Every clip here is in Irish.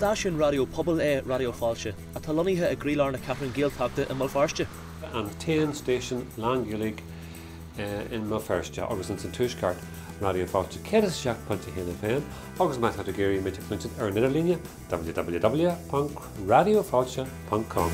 stáisiún radio pobail Raidió Fáilte a taloníthe a grílar na Catherine Gaeilge in Feirste. An 10 station Gaeilge in Feirste agus an Tuiscart Raidió Fáilte Cead FM agus mai a géirí mit clunte ar na líne www.radiofáilte.com.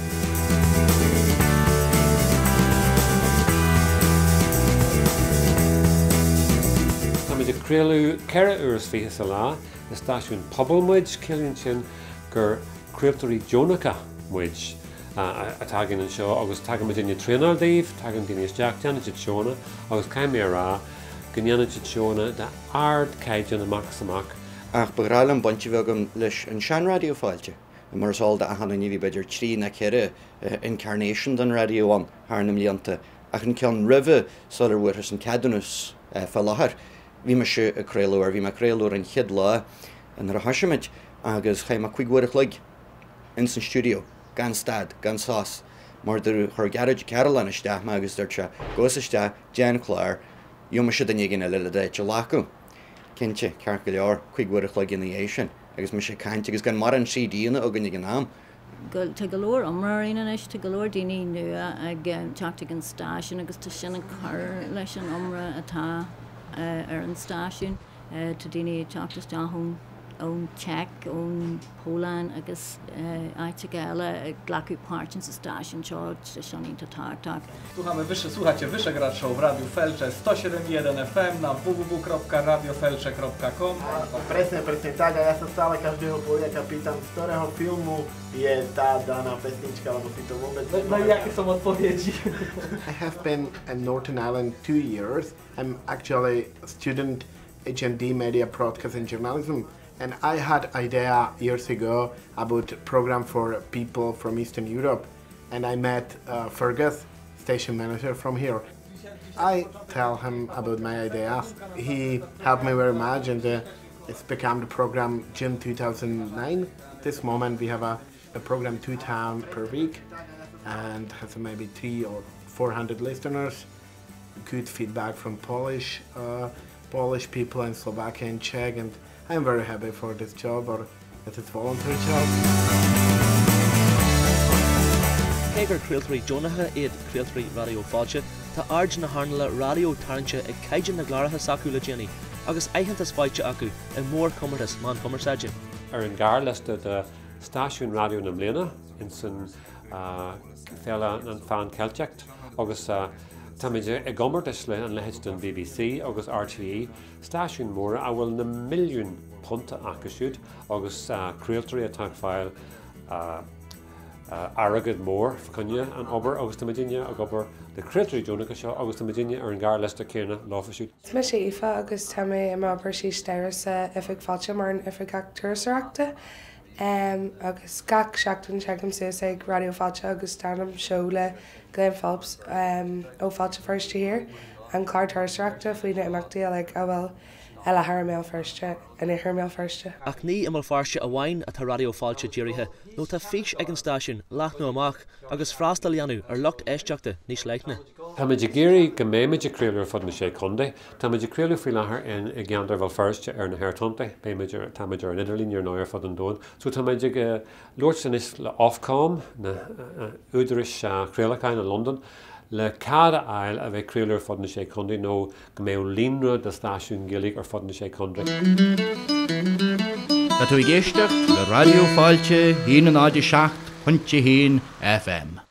Crealú ceithre uair fiche sa lá, na stáisiún pobail muid céilíonn sin gur creaaltarí Jonacha muid atá gin an seo agus tagann duine tríonar daobh, tagann duine isteach deanna seóna agus caiimé rá go ndeanna seóna de ard caiideanna amach. Ach begrail an bonti bhegam leis an sean Raidió Fáilte. Mar sáil de a hanna níhí beidir trí na ceire incarnation don Radio 1 thar na mlíonta. Ach an ceann ribhe solar bhuiras an cadanus fel láthair. Bhí me se a créalúir, bhí me créalúir an chiad lá an ar a haisiimiid agus chaim a chuighuiach leig in san studio, gan stad, gan sás. Mar der chur garage Caroline isteach me agus dúirte gos isteach Jan Clare, dú me se den gin a lile de lacu. Cinnte ceart go leor chuighuiach leig in the sin, agus me se cainte agus gan mar an díana a gan am. Te galóir omraína is te galóir daoine nua ag teachta an stáisiún agus tá sin an chur leis an omra atá ar an stáisiún tá daoine teachtas deachún ón Czech, ón Poland agus áite Gaeilge ghlacu páirtin sa stáisiún seo seanínta táach. Słuchacie Wyżegrad Show w Radiu Fáilte 107.1 FM na www.radiofáilte.com. Presne prezentania, ja sa stále každého Poliaka pýtam, z ktorého filmu je tá daná pesnička, lebo si to vôbec No i jakie są odpowiedzi? I have been in Northern Ireland 2 years. I'm actually a student HND Media Broadcasting Journalism. And I had idea years ago about a program for people from Eastern Europe. And I met Fergus, station manager from here. I tell him about my ideas. He helped me very much and it's become the program June 2009. At this moment we have a program 2 times per week and has maybe 300 or 400 listeners. Good feedback from Polish people in Slovakia and Czech, and I'm very happy for this job, or that it's voluntary job. Cégur creaaltarí Jonacha iad creaaltarí Raidió Fáilte, tá ard na harnala radio tarintse ag caiideann na gláirithe sacú le déanaí, agus éitheantas fáilte acu i mór cumartas man cumarsaide. Ar an gar liste de stáisiún radio na mbliana in san féile an fan Celteacht agus tá muid ag gomart is le an lehéid don BBC agus RTE stáisiún móra a bhfuil na milliún punta acasiúd agus creaaltarí atá fáil aragad mór facanne an obair agus tá muidine a gobar de creaaltarí Jonacha seo agus tá muidine ar an gar liste céanna láfasiúd. Tá sé ifa agus tá mé am obair sí steir sa ifig fáilte mar an ifig actúrsaachta. Agus gach seachtain segam suas ag Raidió Fáilte agus stanam show le Glenn Phelps ó Fáilte Feirste hir an clár thuirseachta faoine imachtaí le bhfuil eile mBéal Feirste in mBéal Feirste. Ach ní imal Feirste a bhain atá Raidió Fáilte dírithe nó tá fís ag an stáisiún leach nó amach agus freastal leanú ar lucht éisteachta níos leithne. Tá muid géirí go méimiid a creaúir fod na sé condae, tá muid creaúir faoi láthair in i gceantar bhil Feirste ar na hairtonta, tá muid ar an idirlín ar náir fod an dóin. So tá muid Lord san is le Ofcom na údaris crealacáin in London le cada ail a bheith creaúir fod na sé condae nó go mé línra de stáisiún Gaeilge ar fod na sé condae. Tá tú i gcéisteach le Raidió Fáilte 107.1 FM.